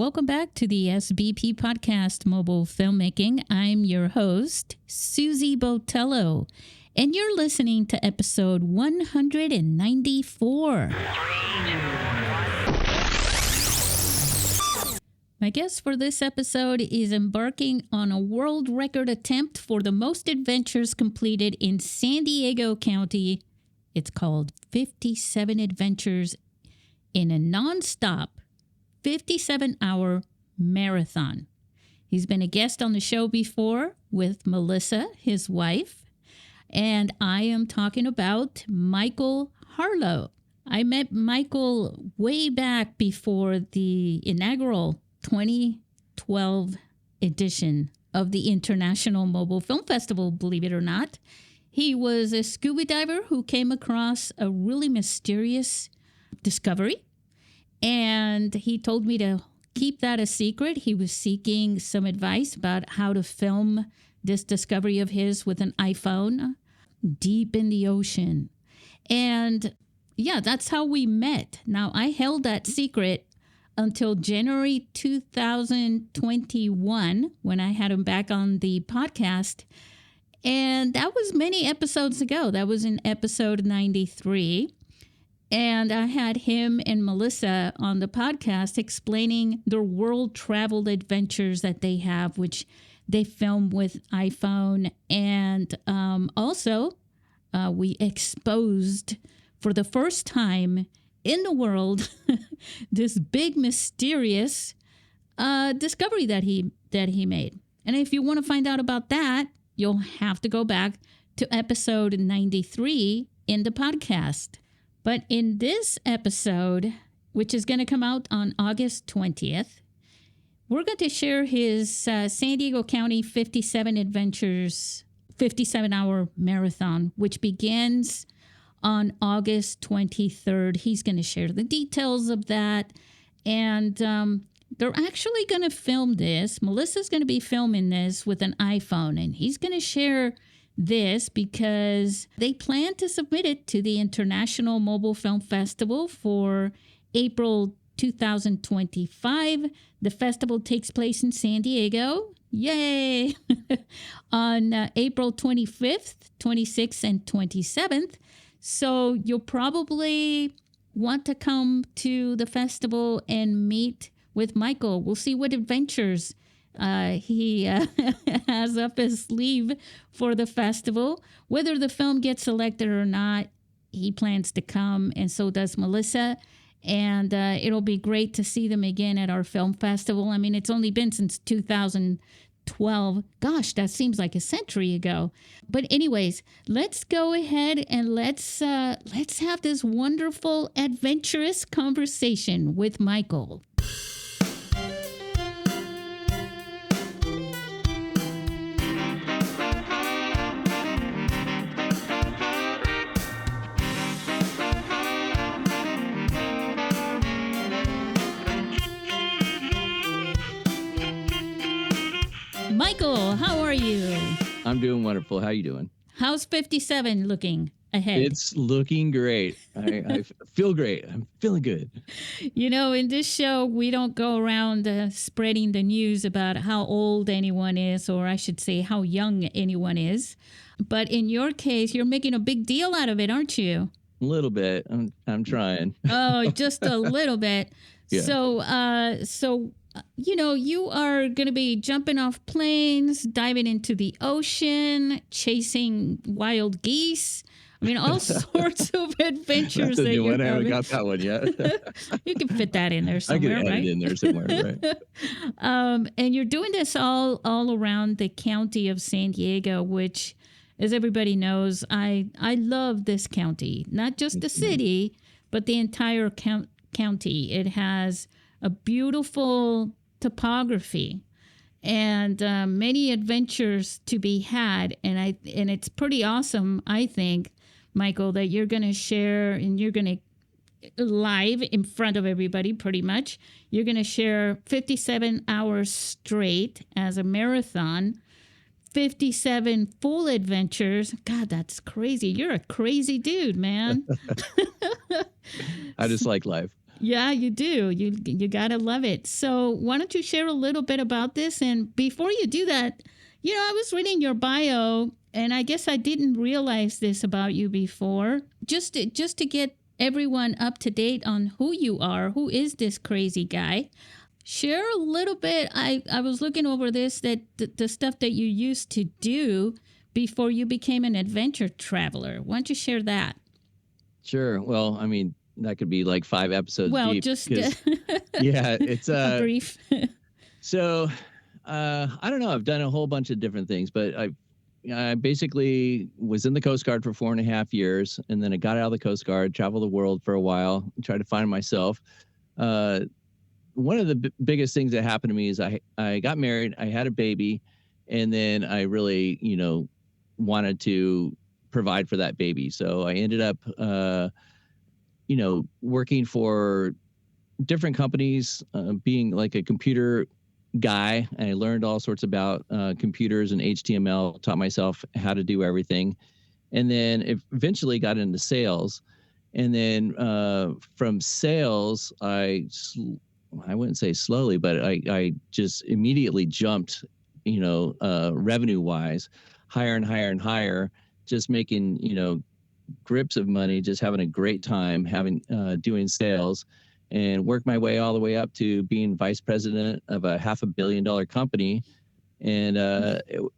Welcome back to the SBP Podcast Mobile Filmmaking. I'm your host, Susie Botello, and you're listening to episode 194. My guest for this episode is embarking on a world record attempt for the most adventures completed in San Diego County. It's called 57 Adventures in a nonstop 57-hour marathon. He's been a guest on the show before with Melissa, his wife, and I am talking about Michael Harlow. I met Michael way back before the inaugural 2012 edition of the International Mobile Film Festival, believe it or not. He was a scuba diver who came across a really mysterious discovery, and he told me to keep that a secret. He was seeking some advice about how to film this discovery of his with an iPhone deep in the ocean. And yeah, that's how we met. Now, I held that secret until January 2021 when I had him back on the podcast. And that was many episodes ago. That was in episode 93. And I had him and Melissa on the podcast explaining their world travel adventures that they have, which they film with iPhone. And also, we exposed for the first time in the world this big mysterious discovery that he made. And if you want to find out about that, you'll have to go back to episode 93 in the podcast. But in this episode, which is going to come out on August 20th, we're going to share his San Diego County 57 Adventures 57-hour marathon, which begins on August 23rd. He's going to share the details of that. And they're actually going to film this. Melissa's going to be filming this with an iPhone, and he's going to share this because they plan to submit it to the International Mobile Film Festival for April 2025. The festival takes place in San Diego. Yay! On April 25th, 26th, and 27th. So you'll probably want to come to the festival and meet with Michael. We'll see what adventures he has up his sleeve for the festival. Whether the film gets selected or not, he plans to come, and so does Melissa. And it'll be great to see them again at our film festival. I mean, it's only been since 2012. Gosh, that seems like a century ago. But anyways, let's go ahead and let's have this wonderful, adventurous conversation with Michael. Michael, how are you? I'm doing wonderful. How you doing? How's 57 looking ahead? It's looking great. I feel great. I'm feeling good. You know, in this show, we don't go around spreading the news about how old anyone is, or I should say how young anyone is. But in your case, you're making a big deal out of it, aren't you? A little bit. I'm trying. Oh, just a little bit. Yeah. So, you know, you are going to be jumping off planes, diving into the ocean, chasing wild geese. I mean, all sorts of adventures. That's a new one. I haven't got that one yet. You can fit that in there somewhere, I can add it in there somewhere, right? And you're doing this all around the county of San Diego, which, as everybody knows, I love this county. Not just the city, but the entire county. It has a beautiful topography and many adventures to be had. And it's pretty awesome, I think, Michael, that you're going to share and you're going to live in front of everybody pretty much. You're going to share 57 hours straight as a marathon, 57 full adventures. God, that's crazy. You're a crazy dude, man. I just like life. Yeah, you do. You gotta love it. So why don't you share a little bit about this? And before you do that, I was reading your bio, and I guess I didn't realize this about you before. Just to get everyone up to date on who you are, who is this crazy guy? Share a little bit. I was looking over this, that the stuff that you used to do before you became an adventure traveler. Why don't you share that? Sure. Well, I mean, that could be like 5 episodes Well, deep. just Yeah, it's a brief. so I don't know. I've done a whole bunch of different things, but I basically was in the Coast Guard for 4.5 years, and then I got out of the Coast Guard, traveled the world for a while, and tried to find myself. One of the biggest things that happened to me is I got married, I had a baby, and then I really, wanted to provide for that baby. So I ended up, working for different companies, being like a computer guy. I learned all sorts about computers and HTML, taught myself how to do everything, and then eventually got into sales. And then from sales, I wouldn't say slowly, but I just immediately jumped, revenue wise, higher and higher and higher, just making, grips of money, just having a great time doing sales, and worked my way all the way up to being vice president of a $500 million company. And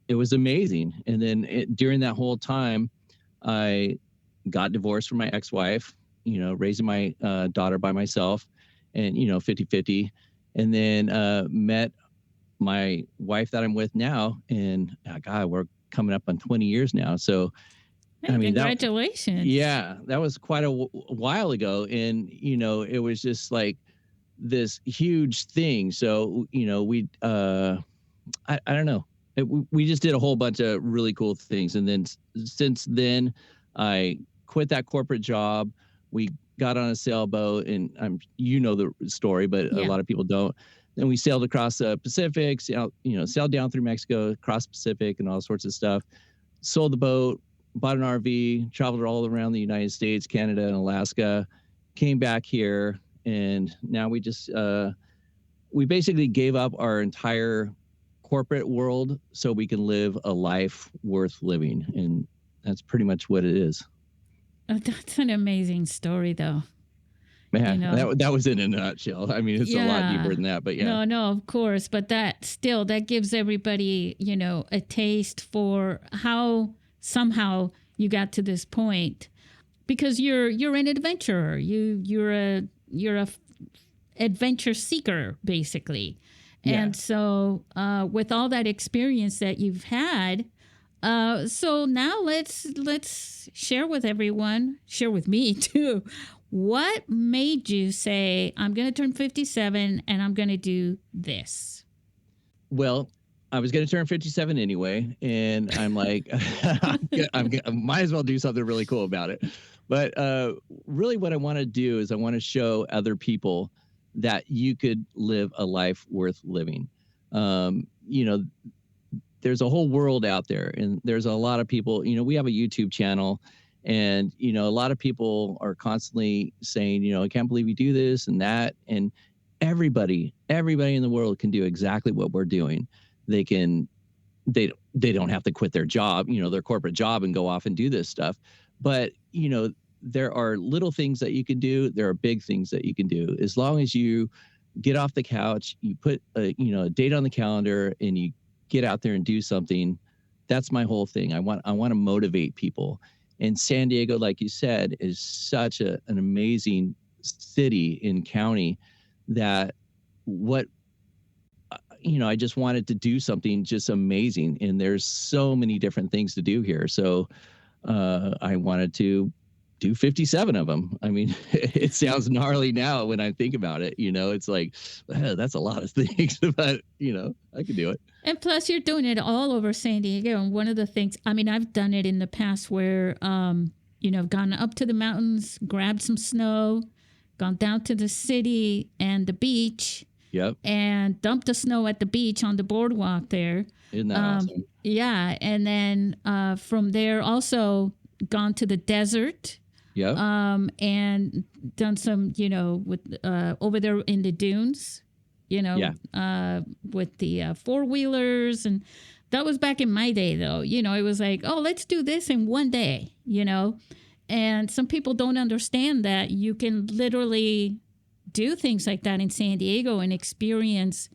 it was amazing. And then during that whole time, I got divorced from my ex-wife, raising my daughter by myself, and 50-50, and then met my wife that I'm with now, and God, we're coming up on 20 years now. So hey, I mean, congratulations. That was quite a while ago, and it was just like this huge thing. So we I don't know, we just did a whole bunch of really cool things, and then since then I quit that corporate job. We got on a sailboat, and the story, but a lot of people don't. Then we sailed across the Pacific, sailed down through Mexico, across Pacific, and all sorts of stuff. Sold the boat, bought an RV, traveled all around the United States, Canada, and Alaska. Came back here, and now we just we basically gave up our entire corporate world so we can live a life worth living, and that's pretty much what it is. Oh, that's an amazing story, though. Man, that was in a nutshell. I mean, it's a lot deeper than that, but yeah. No, of course. But that gives everybody, a taste for how somehow you got to this point, because you're an adventurer. You're a adventure seeker, basically. Yeah. And so with all that experience that you've had, so now let's share with everyone, share with me too. What made you say, I'm going to turn 57 and I'm going to do this? Well, I was going to turn 57 anyway, and I'm like, I might as well do something really cool about it. But really what I want to do is I want to show other people that you could live a life worth living. There's a whole world out there, and there's a lot of people, we have a YouTube channel, and, a lot of people are constantly saying, I can't believe you do this and that. And everybody in the world can do exactly what we're doing. They don't have to quit their job, their corporate job, and go off and do this stuff. But, there are little things that you can do. There are big things that you can do. As long as you get off the couch, you put a date on the calendar, and you get out there and do something. That's my whole thing. I want to motivate people. And San Diego, like you said, is such an amazing city and county that I just wanted to do something just amazing. And there's so many different things to do here. So I wanted to do 57 of them. I mean, it sounds gnarly now when I think about it. It's like, that's a lot of things, but, I could do it. And plus, you're doing it all over San Diego. And one of the things, I mean, I've done it in the past where, I've gone up to the mountains, grabbed some snow, gone down to the city and the beach. Yep. And dumped the snow at the beach on the boardwalk there. Isn't that awesome? Yeah. And then from there, also gone to the desert. Yeah. And done some, with over there in the dunes, Yeah. with the four-wheelers. And that was back in my day, though. It was like, oh, let's do this in one day, And some people don't understand that you can literally do things like that in San Diego and experience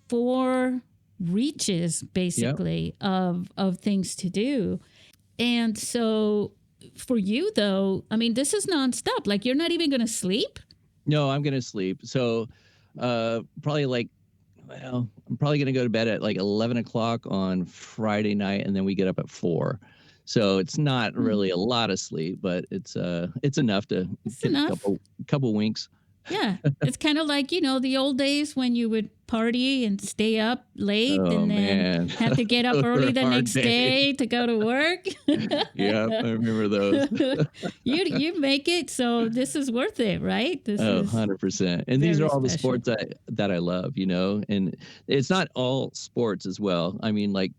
4 reaches, basically, of things to do. And so for you, though, I mean, this is nonstop. Like, you're not even going to sleep? No, I'm going to sleep. So probably I'm probably going to go to bed at like 11 o'clock on Friday night, and then we get up at 4. So it's not really a lot of sleep, but it's enough to get a couple winks. Yeah. It's kind of like, the old days when you would party and stay up late and then have to get up early the next day to go to work. Yeah, I remember those. You make it, so this is worth it, right? This is 100%. And these are all the special. sports that I love, and it's not all sports as well. I mean, like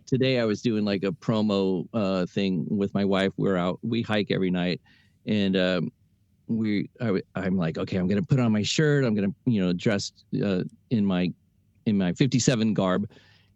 today I was doing like a promo thing with my wife. We hike every night, and I'm like, okay, I'm going to put on my shirt. I'm going to, dress in my 57 garb,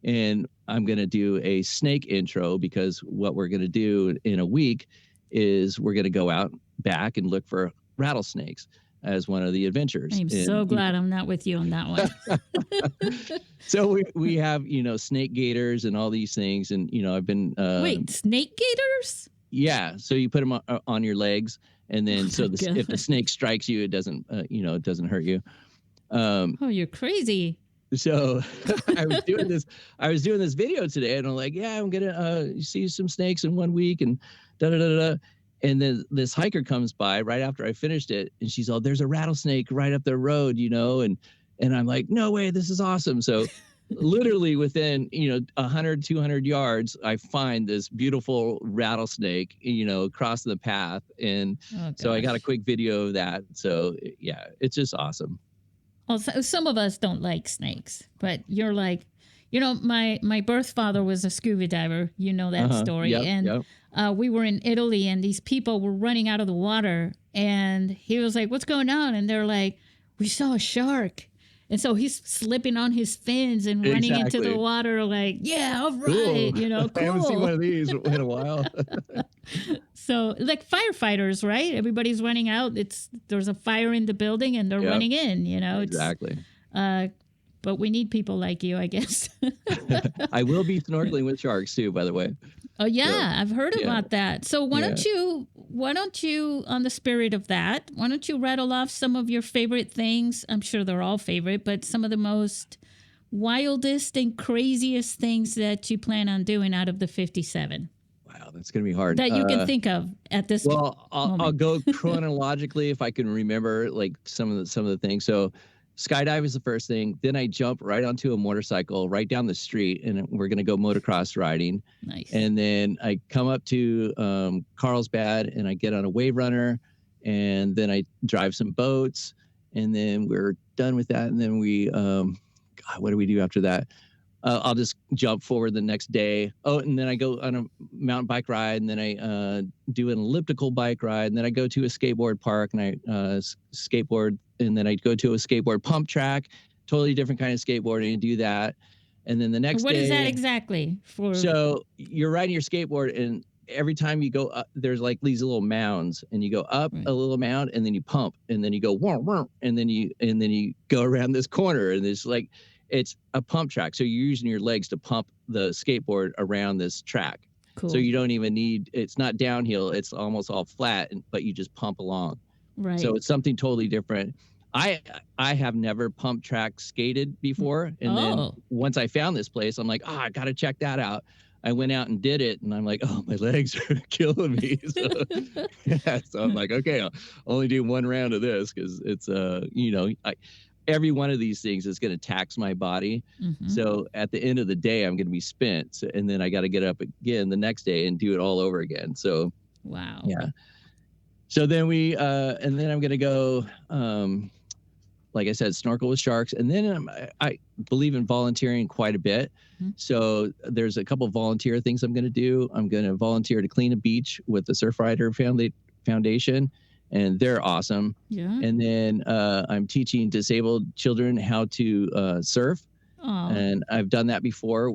and I'm going to do a snake intro, because what we're going to do in a week is we're going to go out back and look for rattlesnakes as one of the adventures. I'm so glad I'm not with you on that one. So we have, snake gators and all these things. And, I've been... Wait, snake gators? Yeah. So you put them on your legs. And then, if the snake strikes you, it doesn't, it doesn't hurt you. Oh, you're crazy. So I was doing this video today, and I'm like, yeah, I'm gonna see some snakes in 1 week, and da da da da. And then this hiker comes by right after I finished it, and she's all, "There's a rattlesnake right up the road, and I'm like, no way, this is awesome. So literally within 100 200 yards, I find this beautiful rattlesnake across the path, and so I got a quick video of that. So yeah, it's just awesome. Well, some of us don't like snakes, but you're like, my birth father was a scuba diver, that story. Yep. We were in Italy, and these people were running out of the water, and he was like, what's going on? And they're like, we saw a shark. And so he's slipping on his fins and running into the water like, yeah, all right, cool. I haven't seen one of these in a while. So like firefighters, right? Everybody's running out. There's a fire in the building and they're running in, Exactly. But we need people like you, I guess. I will be snorkeling with sharks too, by the way. Oh yeah, I've heard about that. So why don't you, on the spirit of that, why don't you rattle off some of your favorite things? I'm sure they're all favorite, but some of the most wildest and craziest things that you plan on doing out of the 57. Wow, that's going to be hard. That you can think of at this moment. I'll go chronologically if I can remember like some of the things. So skydive is the first thing. Then I jump right onto a motorcycle right down the street, and we're going to go motocross riding. Nice. And then I come up to Carlsbad, and I get on a wave runner, and then I drive some boats, and then we're done with that. And then we, what do we do after that? I'll just jump forward the next day. Oh, and then I go on a mountain bike ride, and then I do an elliptical bike ride, and then I go to a skateboard park, and I skateboard, and then I go to a skateboard pump track, totally different kind of skateboarding, and do that. And then the next day... What is that exactly? So you're riding your skateboard, and every time you go up, there's like these little mounds, and you go up a little mound, and then you pump, and then you go, and then you go around this corner, and it's a pump track. So you're using your legs to pump the skateboard around this track. Cool. So you don't even it's not downhill. It's almost all flat, but you just pump along. Right. So it's something totally different. I have never pump track skated before. And then once I found this place, I'm like, I got to check that out. I went out and did it, and I'm like, my legs are killing me. So I'm like, okay, I'll only do one round of this, because it's, every one of these things is going to tax my body. Mm-hmm. So at the end of the day, I'm going to be spent. So, and then I got to get up again the next day and do it all over again. So, wow. Yeah. So then and then I'm going to go, like I said, snorkel with sharks. And then I believe in volunteering quite a bit. Mm-hmm. So there's a couple of volunteer things I'm going to do. I'm going to volunteer to clean a beach with the Surfrider Foundation, and they're awesome. Yeah. And then I'm teaching disabled children how to surf. Oh. And I've done that before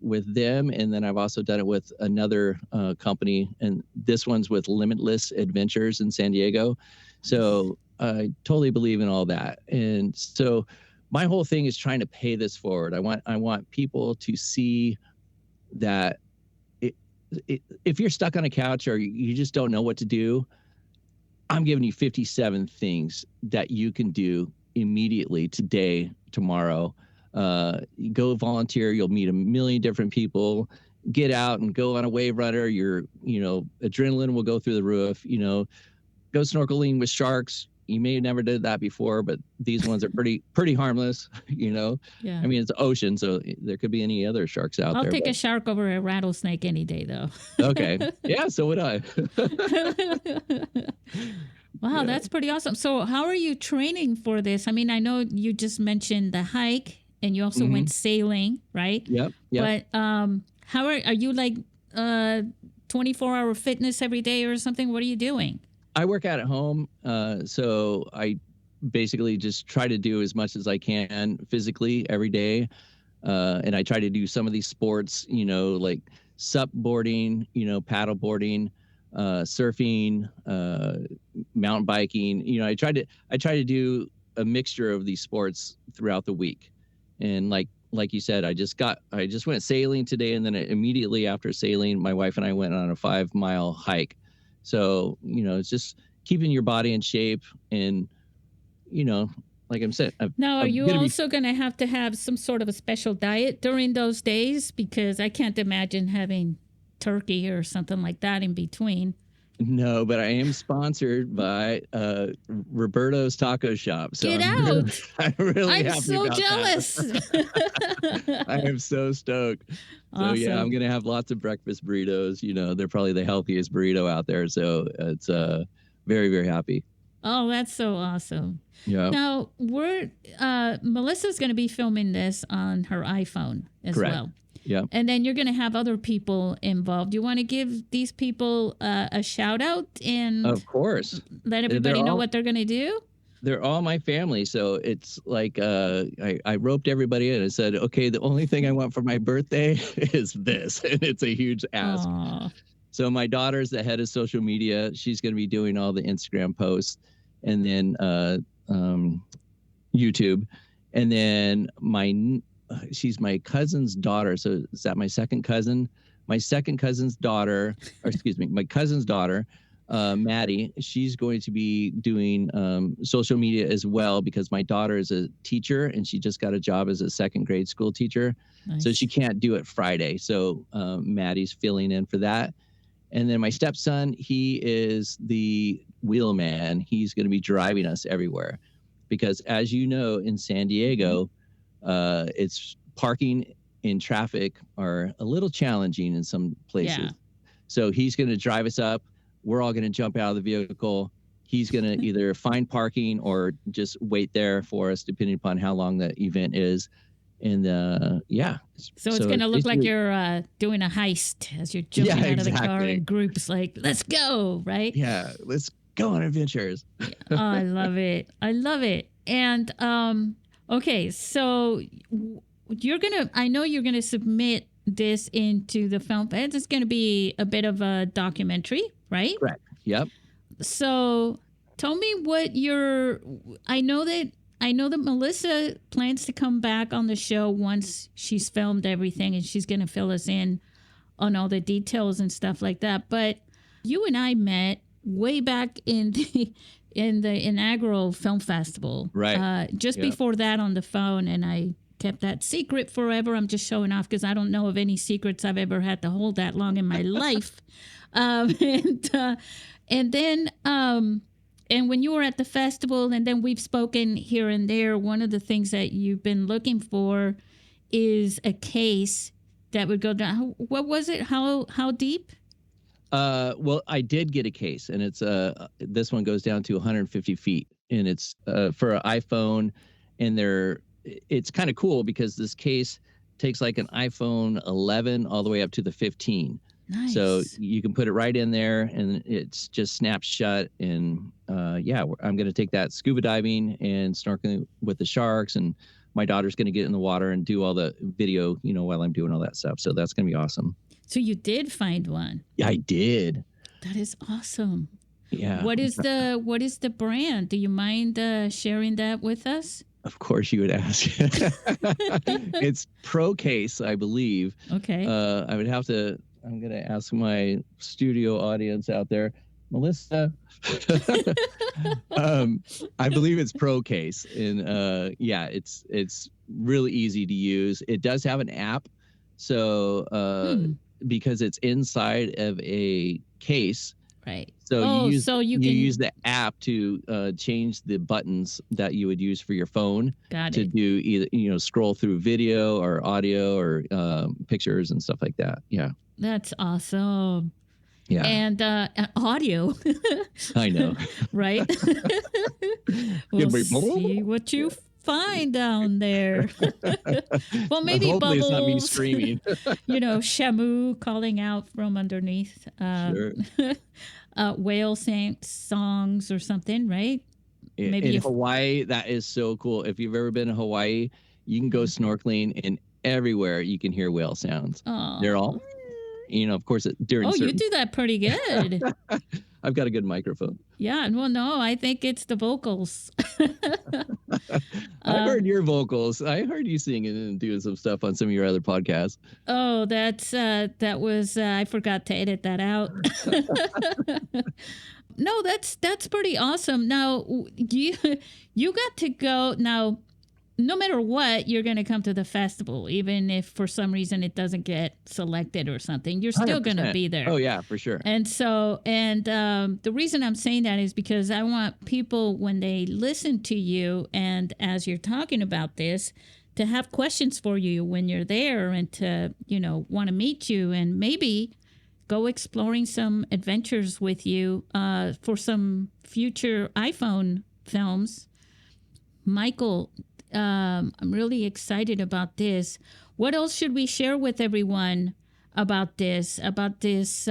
with them. And then I've also done it with another company. And this one's with Limitless Adventures in San Diego. So I totally believe in all that. And so my whole thing is trying to pay this forward. I want people to see that if you're stuck on a couch or you just don't know what to do, I'm giving you 57 things that you can do immediately today, tomorrow. Go volunteer. You'll meet a million different people. Get out and go on a wave runner. Your adrenaline will go through the roof. Go snorkeling with sharks. You may have never did that before, but these ones are pretty harmless. Yeah. I mean, it's ocean, so there could be any other sharks out there. I'll take a shark over a rattlesnake any day, though. Okay. Yeah, so would I. Wow, Yeah. that's pretty awesome. So how are you training for this? I mean, I know you just mentioned the hike and you also went sailing, right? Yep. But how are you like 24-hour fitness every day or something? What are you doing? I work out at home, so I basically just try to do as much as I can physically every day. And I try to do some of these sports, like sup boarding, paddle boarding, surfing, mountain biking. I try to do a mixture of these sports throughout the week. And like you said, I just went sailing today, and then immediately after sailing, my wife and I went on a 5-mile hike. So, it's just keeping your body in shape and, like I'm saying. Now, are you also going to have some sort of a special diet during those days? Because I can't imagine having turkey or something like that in between. No, but I am sponsored by Roberto's Taco Shop. So Get out. I'm really happy so about jealous. That. I am so stoked. Awesome. So yeah, I'm going to have lots of breakfast burritos. They're probably the healthiest burrito out there. So it's very, very happy. Oh, that's so awesome. Yeah. Now, Melissa's going to be filming this on her iPhone as Correct. well. Yeah. And then you're going to have other people involved. Do you want to give these people a shout out and Of course. let everybody know what they're going to do? They're all my family. So it's like I roped everybody in and said, okay, the only thing I want for my birthday is this. And it's a huge ask. Aww. So my daughter's the head of social media. She's going to be doing all the Instagram posts, and then YouTube. And then she's my cousin's daughter. So is that my second cousin? My second cousin's daughter, my cousin's daughter, Maddie, she's going to be doing social media as well, because my daughter is a teacher and she just got a job as a second grade school teacher. Nice. So she can't do it Friday. So Maddie's filling in for that. And then my stepson, he is the wheelman. He's going to be driving us everywhere because, as you know, in San Diego, it's parking in traffic are a little challenging in some places. Yeah. So he's going to drive us up. We're all going to jump out of the vehicle. He's going to either find parking or just wait there for us, depending upon how long the event is. And yeah. So it's going to look like you're doing a heist as you're jumping out of the car in groups like, let's go, right? Yeah, let's go on adventures. Oh, I love it. I love it. And okay, so I know you're going to submit this into the film. It's going to be a bit of a documentary, right? Correct. Yep. So tell me I know that Melissa plans to come back on the show once she's filmed everything, and she's going to fill us in on all the details and stuff like that. But you and I met way back in the inaugural film festival, right? Just before that on the phone, and I kept that secret forever. I'm just showing off because I don't know of any secrets I've ever had to hold that long in my life. And when you were at the festival, and then we've spoken here and there, one of the things that you've been looking for is a case that would go down. What was it? How deep? Well, I did get a case, and it's this one goes down to 150 feet, and it's for an iPhone, and it's kind of cool because this case takes like an iPhone 11 all the way up to the 15. So Nice. you can put it right in there, and it's just snaps shut. And I'm going to take that scuba diving and snorkeling with the sharks, and my daughter's going to get in the water and do all the video, while I'm doing all that stuff. So that's going to be awesome. So you did find one. Yeah, I did. That is awesome. Yeah. What is the brand? Do you mind sharing that with us? Of course you would ask. It's Pro Case, I believe. Okay. I'm going to ask my studio audience out there. Melissa, I believe it's Pro Case. And it's really easy to use. It does have an app. So because it's inside of a case. Right. So you can use the app to change the buttons that you would use for your phone to do either, scroll through video or audio or pictures and stuff like that. Yeah. That's awesome. Yeah. And audio. I know. Right? We'll see what you find down there. Well, maybe hopefully Bubbles. It's not me screaming. Shamu calling out from underneath. Sure. Whale songs or something, right? Maybe in Hawaii, that is so cool. If you've ever been to Hawaii, you can go snorkeling, and everywhere you can hear whale sounds. Oh. They're all, of course, during. Oh, you do that pretty good. I've got a good microphone. Yeah, well, no, I think it's the vocals. I heard your vocals. I heard you singing and doing some stuff on some of your other podcasts. Oh, that was I forgot to edit that out. No, that's pretty awesome. Now you got to go now. No matter what, you're going to come to the festival, even if for some reason it doesn't get selected or something. You're still going to be there. Oh, yeah, for sure. And so, the reason I'm saying that is because I want people, when they listen to you and as you're talking about this, to have questions for you when you're there and to, want to meet you and maybe go exploring some adventures with you for some future iPhone films. Michael, I'm really excited about this. What else should we share with everyone about this? This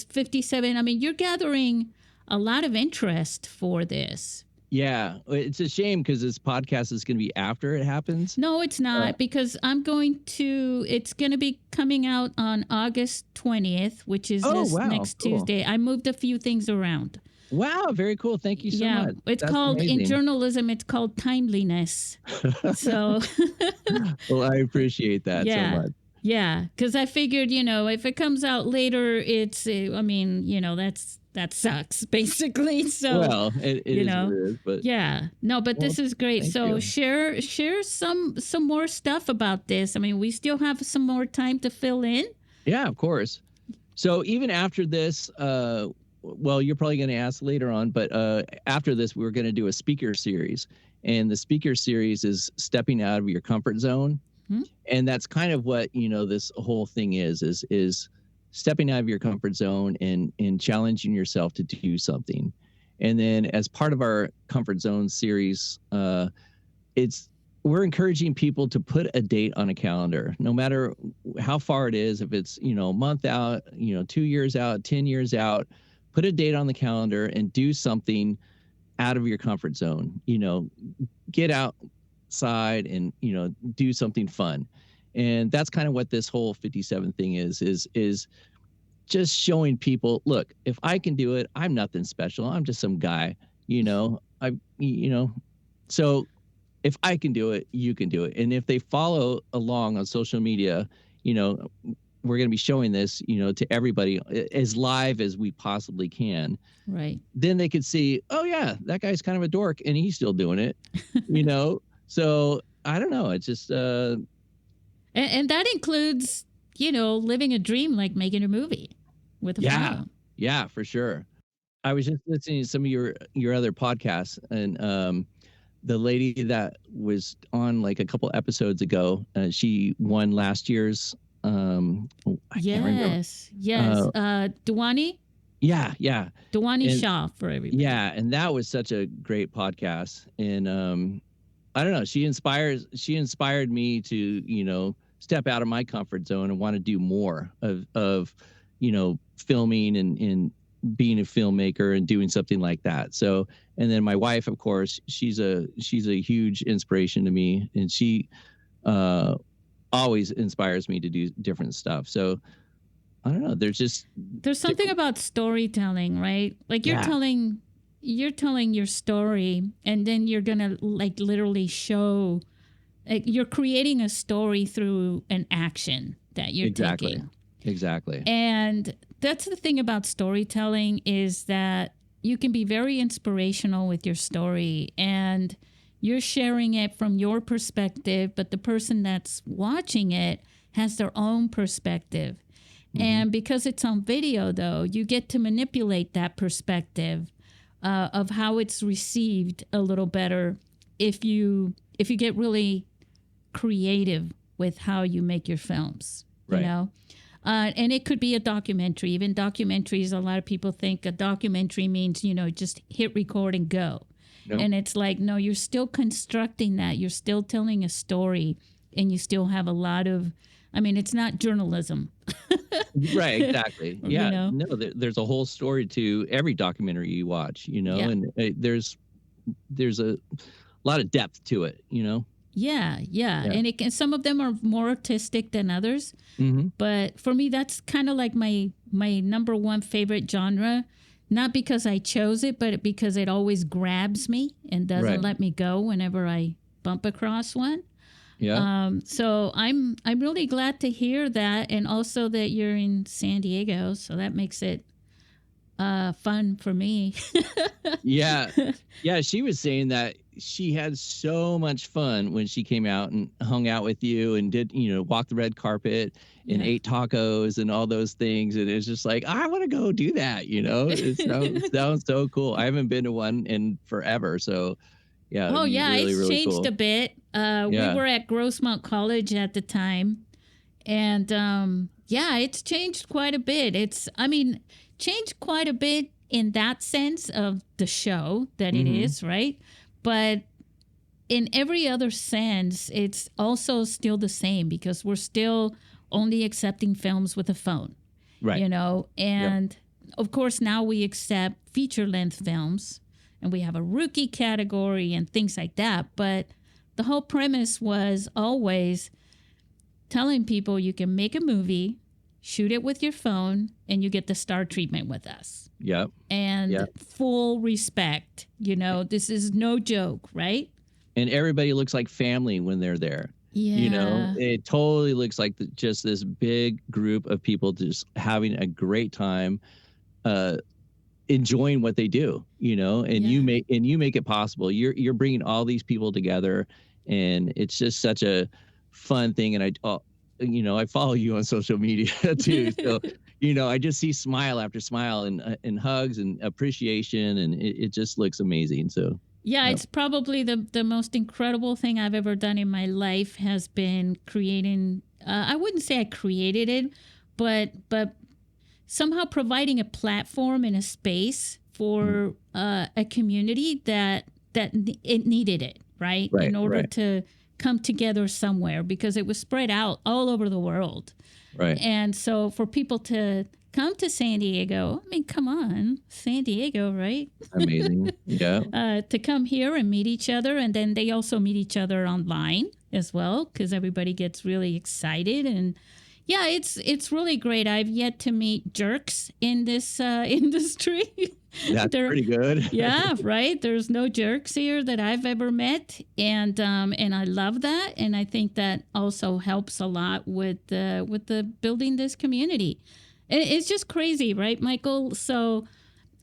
57. I mean, you're gathering a lot of interest for this. Yeah, it's a shame because this podcast is going to be after it happens. No, it's not, because it's going to be coming out on August 20th, which is next Tuesday. I moved a few things around. Wow, very cool. Thank you so much. It's called, amazing. In journalism, it's called timeliness. So, well, I appreciate that so much. Yeah, because I figured, if it comes out later, that sucks, basically. So, well, it is what it is, but yeah, no, but this is great. So share some more stuff about this. I mean, we still have some more time to fill in. Yeah, of course. So even after this, well, you're probably going to ask later on, but after this, we're going to do a speaker series. And the speaker series is stepping out of your comfort zone. Mm-hmm. And that's kind of what, this whole thing is stepping out of your comfort zone and challenging yourself to do something. And then as part of our comfort zone series, we're encouraging people to put a date on a calendar, no matter how far it is, if it's, a month out, 2 years out, 10 years out. Put a date on the calendar and do something out of your comfort zone. Get outside and, do something fun. And that's kind of what this whole 57 thing is just showing people, look, if I can do it, I'm nothing special. I'm just some guy, so if I can do it, you can do it. And if they follow along on social media, we're going to be showing this, to everybody as live as we possibly can. Right. Then they could see, oh yeah, that guy's kind of a dork and he's still doing it, So I don't know. It's just, and that includes, living a dream, like making a movie with a phone. Yeah, for sure. I was just listening to some of your other podcasts, and the lady that was on like a couple episodes ago, she won last year's Yes. Duwani? Yeah. Duwani Shah for everybody. Yeah, and that was such a great podcast. And I don't know, she inspired me to, step out of my comfort zone and want to do more of filming and being a filmmaker and doing something like that. So, and then my wife, of course, she's a huge inspiration to me, and she always inspires me to do different stuff. So I don't know. There's something about storytelling, right? Like you're telling your story, and then you're gonna like literally show. Like you're creating a story through an action that you're taking. Exactly. And that's the thing about storytelling, is that you can be very inspirational with your story, and you're sharing it from your perspective, but the person that's watching it has their own perspective. Mm-hmm. And because it's on video, though, you get to manipulate that perspective of how it's received a little better if you get really creative with how you make your films, you know? And it could be a documentary. Even documentaries, a lot of people think a documentary means, just hit record and go. Nope. And it's like, no, you're still constructing that. You're still telling a story, and you still have a lot of, it's not journalism. Right, exactly. Yeah, no, there's a whole story to every documentary you watch, and there's a lot of depth to it, Yeah. And some of them are more artistic than others. Mm-hmm. But for me, that's kind of like my number one favorite genre. Not because I chose it, but because it always grabs me and doesn't let me go whenever I bump across one. Yeah. So I'm really glad to hear that, and also that you're in San Diego. So that makes it fun for me. Yeah. She was saying that she had so much fun when she came out and hung out with you and did, walk the red carpet and ate tacos and all those things. And it's just like, I want to go do that. It sounds so cool. I haven't been to one in forever. So yeah. Oh yeah. Really, it's really changed cool. a bit. We were at Grossmont College at the time, and it's changed quite a bit. Changed quite a bit in that sense of the show that it is, right? But in every other sense, it's also still the same, because we're still only accepting films with a phone, right? And of course now we accept feature-length films, and we have a rookie category and things like that. But the whole premise was always telling people you can make a movie, shoot it with your phone, and you get the star treatment with us. Yep. And full respect. This is no joke, right? And everybody looks like family when they're there. Yeah. It totally looks like just this big group of people just having a great time, enjoying what they do, and you make it possible. You're bringing all these people together, and it's just such a fun thing. And I follow you on social media too. So, I just see smile after smile and hugs and appreciation, and it just looks amazing. So, it's probably the most incredible thing I've ever done in my life has been creating, I wouldn't say I created it, but somehow providing a platform and a space for a community that it needed it, right? In order to come together somewhere, because it was spread out all over the world. Right. And so for people to come to San Diego, come on, San Diego, right? Amazing. Yeah. To come here and meet each other. And then they also meet each other online as well, because everybody gets really excited. And yeah, it's really great. I've yet to meet jerks in this industry. That's pretty good. Yeah, right. There's no jerks here that I've ever met, and I love that, and I think that also helps a lot with the building this community. And it's just crazy, right, Michael? So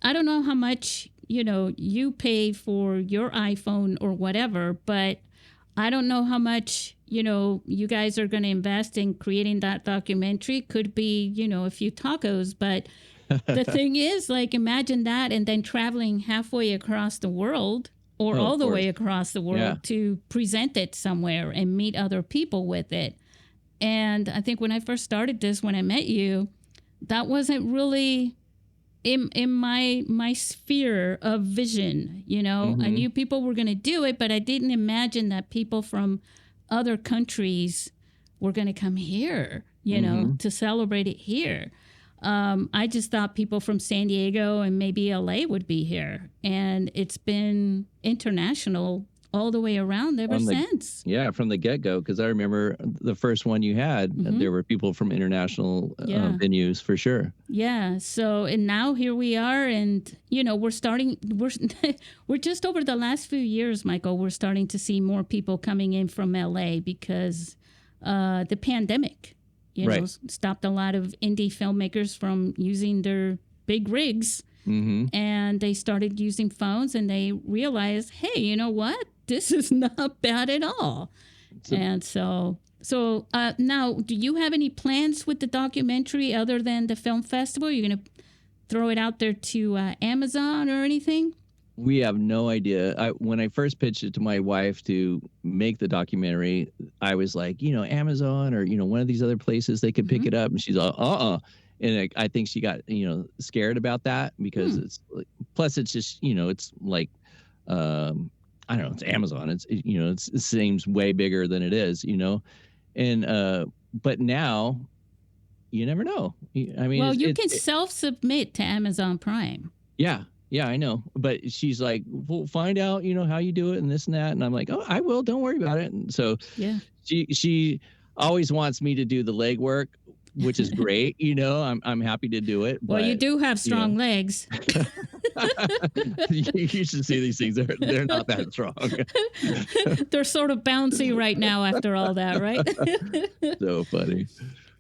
I don't know how much you pay for your iPhone or whatever, but I don't know how much you guys are going to invest in creating that documentary. Could be a few tacos, but the thing is, like, imagine that, and then traveling halfway across the world, or all the way across the world to present it somewhere and meet other people with it. And I think when I first started this, when I met you, that wasn't really in my sphere of vision. I knew people were going to do it, but I didn't imagine that people from other countries we're going to come here, you know, to celebrate it here. I just thought people from San Diego and maybe LA would be here. And it's been international all the way around ever since. Yeah, from the get-go, because I remember the first one you had, there were people from international venues for sure. Yeah. So, and now here we are, and, you know, we're just over the last few years, Michael, we're starting to see more people coming in from LA because the pandemic, you know, stopped a lot of indie filmmakers from using their big rigs. And they started using phones, and they realized, hey, you know what? This is not bad at all. And so now, do you have any plans with the documentary other than the film festival? You're going to throw it out there to Amazon or anything? We have no idea. When I first pitched it to my wife to make the documentary, I was like, you know, Amazon or, you know, one of these other places, they could pick it up. And she's like, And I think she got, you know, scared about that because it's like, plus it's just, you know, it's like, I don't know, it's Amazon. It's, you know, it seems way bigger than it is, you know, and, but now you never know. I mean, well, you can self-submit to Amazon Prime. Yeah. Yeah, I know. But she's like, well, find out, you know, how you do it and this and that. And I'm like, oh, I will. Don't worry about it. And so she always wants me to do the legwork, which is great. You know, I'm happy to do it. Well, you do have strong legs. You should see these things. They're not that strong. They're sort of bouncy right now after all that, right? So funny.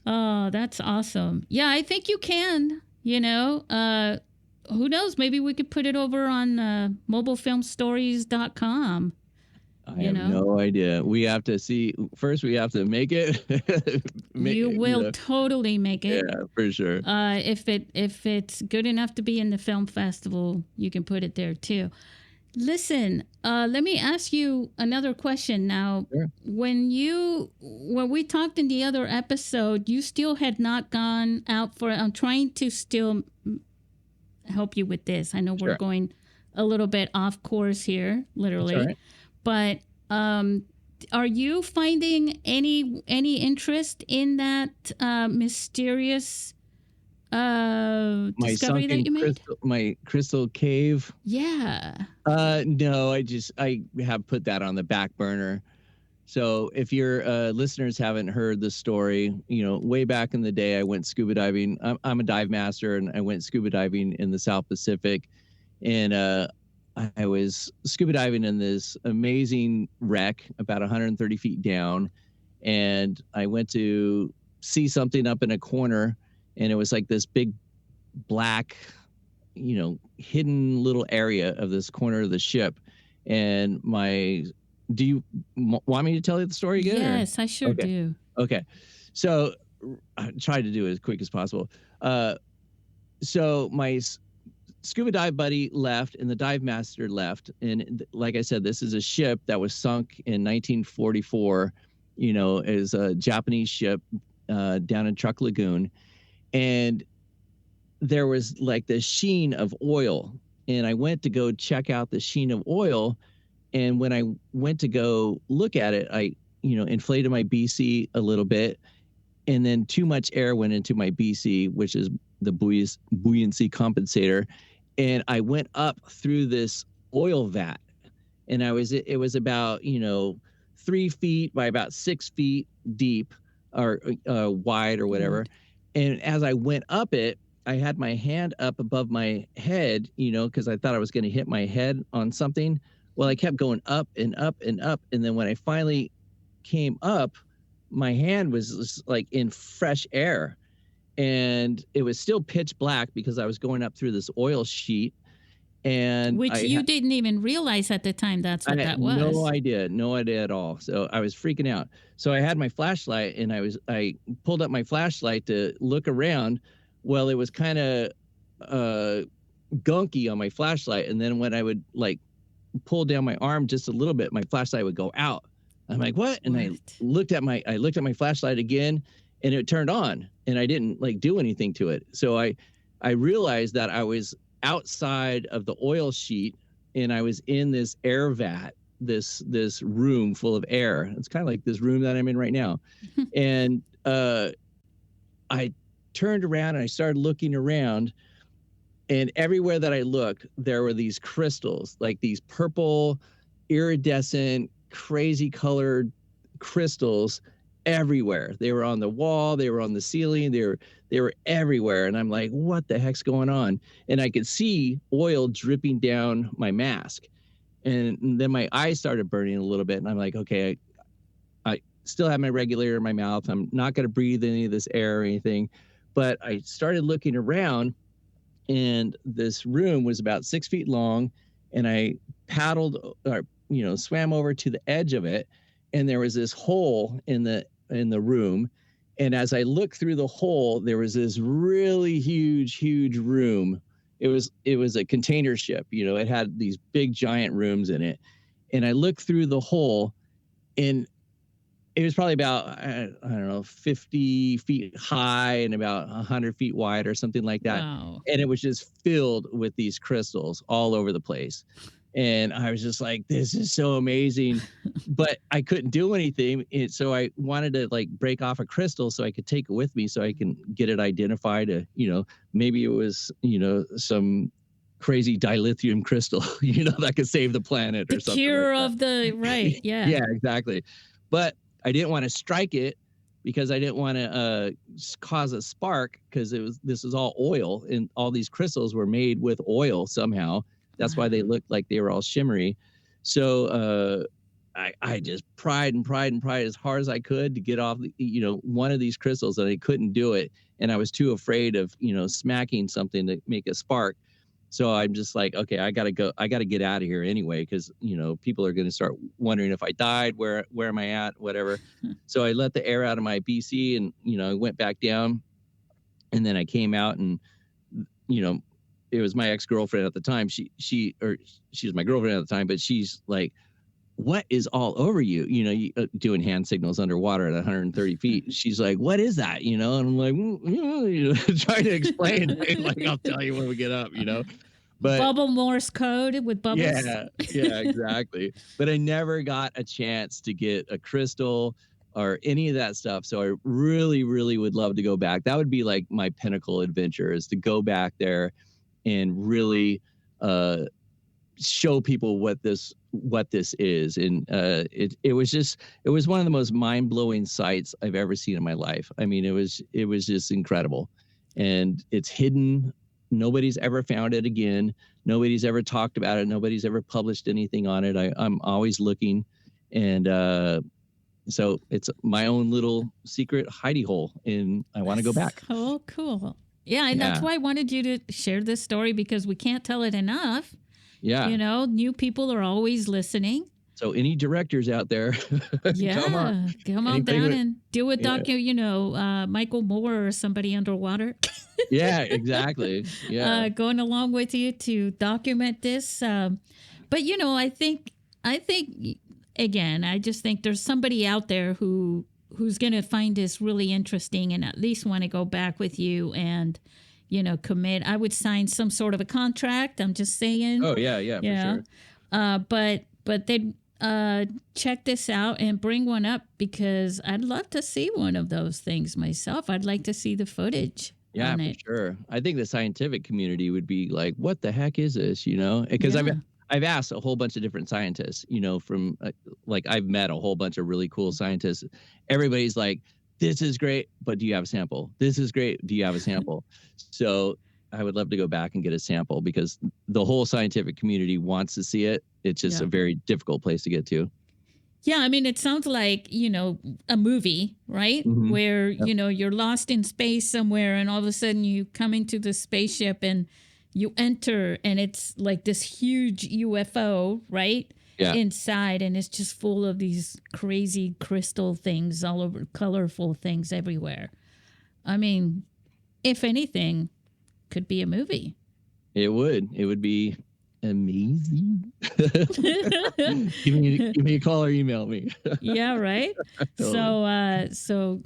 Oh, that's awesome. Yeah, I think you can, you know. Who knows? Maybe we could put it over on mobilefilmstories.com. I have no idea. We have to see. First, we have to make it. You will totally make it. Yeah, for sure. If it's good enough to be in the film festival, you can put it there too. Listen, let me ask you another question now. Sure. When we talked in the other episode, you still had not gone out for it. I'm trying to still help you with this. I know we're going a little bit off course here, literally. That's all right. But are you finding any interest in that mysterious discovery that you made? My crystal cave? Yeah. No, I have put that on the back burner. So if your listeners haven't heard the story, you know, way back in the day, I went scuba diving. I'm a dive master, and I went scuba diving in the South Pacific. And I was scuba diving in this amazing wreck about 130 feet down. And I went to see something up in a corner, and it was like this big black, you know, hidden little area of this corner of the ship. And do you want me to tell you the story again? Yes, I sure do. Okay. So I tried to do it as quick as possible. So my scuba dive buddy left, and the dive master left. And like I said, this is a ship that was sunk in 1944, you know, as a Japanese ship down in Truck Lagoon. And there was like this sheen of oil. And I went to go check out the sheen of oil. And when I went to go look at it, I, you know, inflated my BC a little bit, and then too much air went into my BC, which is the buoyancy compensator. And I went up through this oil vat, and it was about, you know, 3 feet by about 6 feet deep or wide or whatever. And as I went up it, I had my hand up above my head, you know, because I thought I was going to hit my head on something. Well, I kept going up and up and up. And then when I finally came up, my hand was just like in fresh air. And it was still pitch black because I was going up through this oil sheet. And which you didn't even realize at the time that's what that was. No idea at all. So I was freaking out. So I had my flashlight, and I pulled up my flashlight to look around. Well, it was kind of gunky on my flashlight. And then when I would like pull down my arm just a little bit, my flashlight would go out. I'm like, what? And I looked at my flashlight again, and it turned on, and I didn't like do anything to it. So I realized that I was outside of the oil sheet, and I was in this air vat, this room full of air. It's kind of like this room that I'm in right now. And I turned around and I started looking around, and everywhere that I looked, there were these crystals, like these purple, iridescent, crazy colored crystals everywhere. They were on the wall, they were on the ceiling, they were everywhere. And I'm like, what the heck's going on? And I could see oil dripping down my mask. And then my eyes started burning a little bit. And I'm like, okay, I still have my regulator in my mouth. I'm not going to breathe any of this air or anything. But I started looking around, and this room was about 6 feet long, and I paddled, or swam over to the edge of it, and there was this hole in the room. And as I looked through the hole, there was this really huge room. It was a container ship. It had these big giant rooms in it. And I looked through the hole, and it was probably about, I don't know, 50 feet high and about 100 feet wide or something like that. Wow. And it was just filled with these crystals all over the place. And I was just like, this is so amazing. But I couldn't do anything. And so I wanted to like break off a crystal so I could take it with me so I can get it identified. Maybe it was, some crazy dilithium crystal, that could save the planet or something. The cure like of the, right. Yeah. Yeah, exactly. But I didn't want to strike it because I didn't want to cause a spark, because this is all oil, and all these crystals were made with oil somehow. That's why they looked like they were all shimmery. So I just pried as hard as I could to get off one of these crystals, and I couldn't do it. And I was too afraid of smacking something to make a spark. So I'm just like, okay, I gotta go. I gotta get out of here anyway, because people are gonna start wondering if I died. Where am I at? Whatever. So I let the air out of my BC, and I went back down, and then I came out, and it was my ex-girlfriend at the time. She was my girlfriend at the time, but she's like, what is all over you? Doing hand signals underwater at 130 feet. She's like, what is that? And I'm like, trying to explain. Like, I'll tell you when we get up, But bubble Morse code with bubbles. Yeah, exactly. But I never got a chance to get a crystal or any of that stuff. So I really, really would love to go back. That would be like my pinnacle adventure, is to go back there and really show people what this is. And it was one of the most mind-blowing sights I've ever seen in my life. I mean, it was just incredible. And it's hidden. Nobody's ever found it again. Nobody's ever talked about it. Nobody's ever published anything on it. I'm always looking. And so it's my own little secret hidey hole, and I want to go back. Oh, cool. Yeah, and that's why I wanted you to share this story, because we can't tell it enough. Yeah. New people are always listening. So any directors out there, come on down and do a Michael Moore or somebody underwater. Yeah, exactly. Yeah. Going along with you to document this. But I think again, I just think there's somebody out there who's going to find this really interesting and at least want to go back with you and commit. I would sign some sort of a contract. I'm just saying. Oh yeah, for sure. But they'd check this out and bring one up, because I'd love to see one of those things myself. I'd like to see the footage. Yeah, for sure. I think the scientific community would be like, what the heck is this? Because I've asked a whole bunch of different scientists, from I've met a whole bunch of really cool scientists. Everybody's like, this is great, but do you have a sample? This is great. Do you have a sample? So I would love to go back and get a sample, because the whole scientific community wants to see it. It's just a very difficult place to get to. Yeah, I mean, it sounds like, a movie, right? Mm-hmm. Where, you're lost in space somewhere, and all of a sudden you come into the spaceship and you enter, and it's like this huge UFO, right? Yeah. Inside, and it's just full of these crazy crystal things all over, colorful things everywhere. I mean, if anything, could be a movie. It would be amazing. give me a call or email me. Yeah, right. Totally. So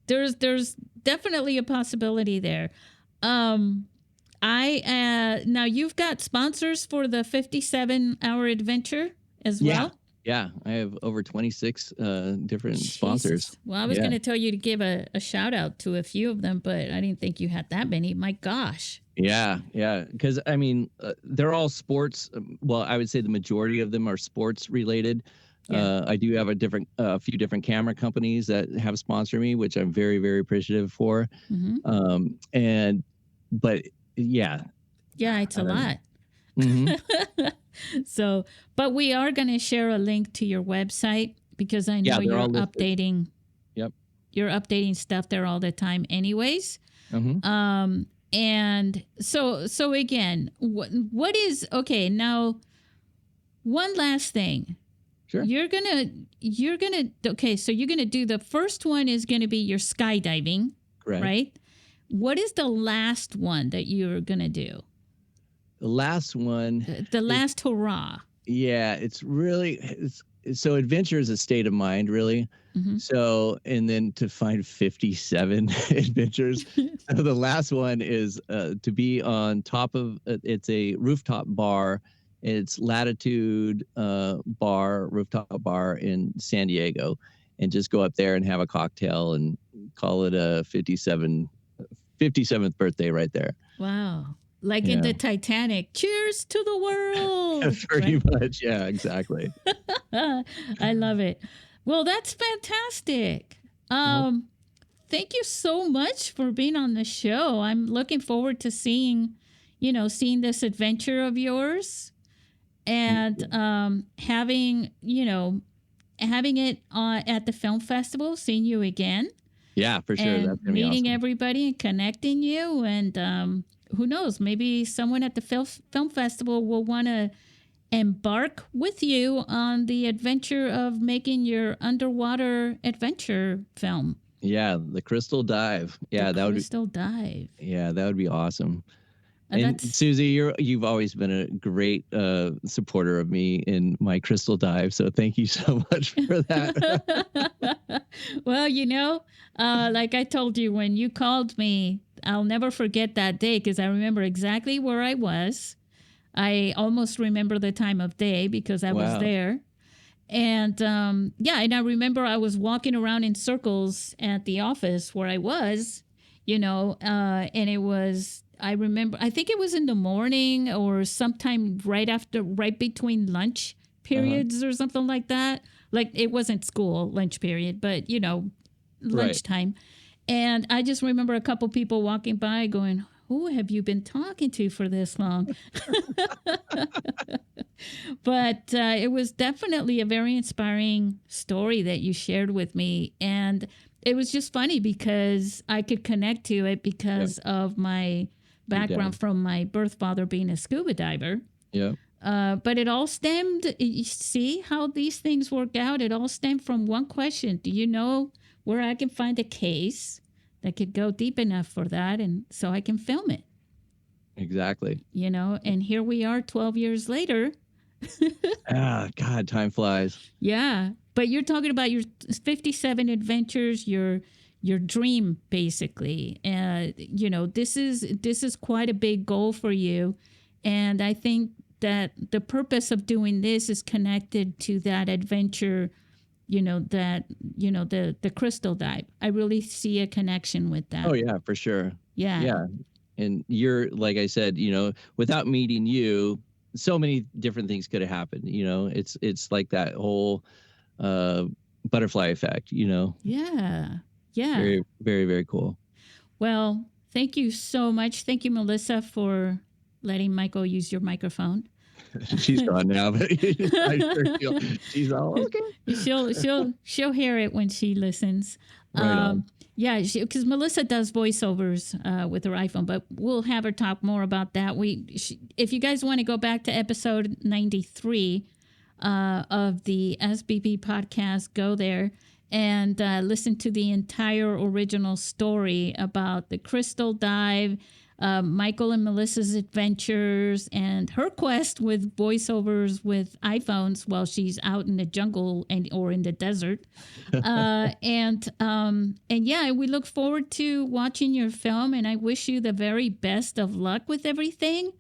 there's definitely a possibility there. Now you've got sponsors for the 57-hour adventure as Yeah. well? Yeah. I have over 26 different Jesus. sponsors. Well, I was going to tell you to give a shout out to a few of them, but I didn't think you had that many. My gosh. Yeah. Yeah. Because, I mean, they're all sports. Well, I would say the majority of them are sports related. Yeah. I do have a few different camera companies that have sponsored me, which I'm very, very appreciative for. Mm-hmm. But yeah. Yeah, it's a lot. Mm-hmm. So, but we are going to share a link to your website because I know Yeah, they're you're all listed. updating. Yep. You're updating stuff there all the time, anyways. Mm-hmm. And so again, what is okay? Now, one last thing. Sure. You're gonna okay. So you're gonna do the first one is gonna be your skydiving, Correct. right? What is the last one that you're gonna do? The last one. The last hurrah. Yeah, it's so adventure is a state of mind, really. Mm-hmm. So, and then to find 57 adventures. So the last one is to be on top of it's a rooftop bar. It's Latitude rooftop bar in San Diego, and just go up there and have a cocktail and call it a 57th birthday right there. Wow. Like in the Titanic, cheers to the world. Pretty much. Yeah, exactly. I love it. Well, that's fantastic. Thank you so much for being on the show. I'm looking forward to seeing this adventure of yours and having it at the film festival, seeing you again. Yeah, for sure. And that's gonna be meeting awesome. everybody and connecting you. And who knows, maybe someone at the film festival will want to embark with you on the adventure of making your underwater adventure film. Yeah, the Crystal Dive. Yeah, that would be Crystal Dive. Yeah, that would be awesome. And That's Susie, you've always been a great supporter of me in my Crystal Dive, so thank you so much for that. well, like I told you when you called me, I'll never forget that day because I remember exactly where I was. I almost remember the time of day because I was Wow. there. And and I remember I was walking around in circles at the office where I was, and it was, I remember, I think it was in the morning or sometime right between lunch periods or something like that. Like it wasn't school lunch period, but lunchtime. And I just remember a couple people walking by going, who have you been talking to for this long? But it was definitely a very inspiring story that you shared with me. And it was just funny because I could connect to it because of my background from my birth father being a scuba diver. Yeah. But it all stemmed, you see how these things work out? It all stemmed from one question. Do you know where I can find a case that could go deep enough for that and so I can film it? Exactly. And here we are 12 years later. God, time flies. Yeah. But you're talking about your 57 adventures, your dream, basically. This is quite a big goal for you. And I think that the purpose of doing this is connected to that adventure, the Crystal Dive. I really see a connection with that. Oh, yeah, for sure. Yeah. Yeah. And you're, like I said, without meeting you, so many different things could have happened. It's like that whole butterfly effect, Yeah. Yeah. Very, very, very cool. Well, thank you so much. Thank you, Melissa, for letting Michael use your microphone. She's gone now, but I sure she's all okay. She'll hear it when she listens. Right on. Yeah, because Melissa does voiceovers with her iPhone, but we'll have her talk more about that. If you guys want to go back to episode 93 of the SBP podcast, go there and listen to the entire original story about the Crystal Dive, Michael and Melissa's adventures, and her quest with voiceovers with iPhones while she's out in the jungle or in the desert. And yeah, we look forward to watching your film, and I wish you the very best of luck with everything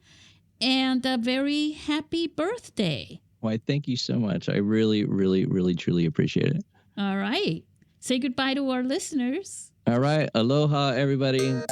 and a very happy birthday. Why, thank you so much. I really, really, really, truly appreciate it. All right. Say goodbye to our listeners. All right. Aloha, everybody.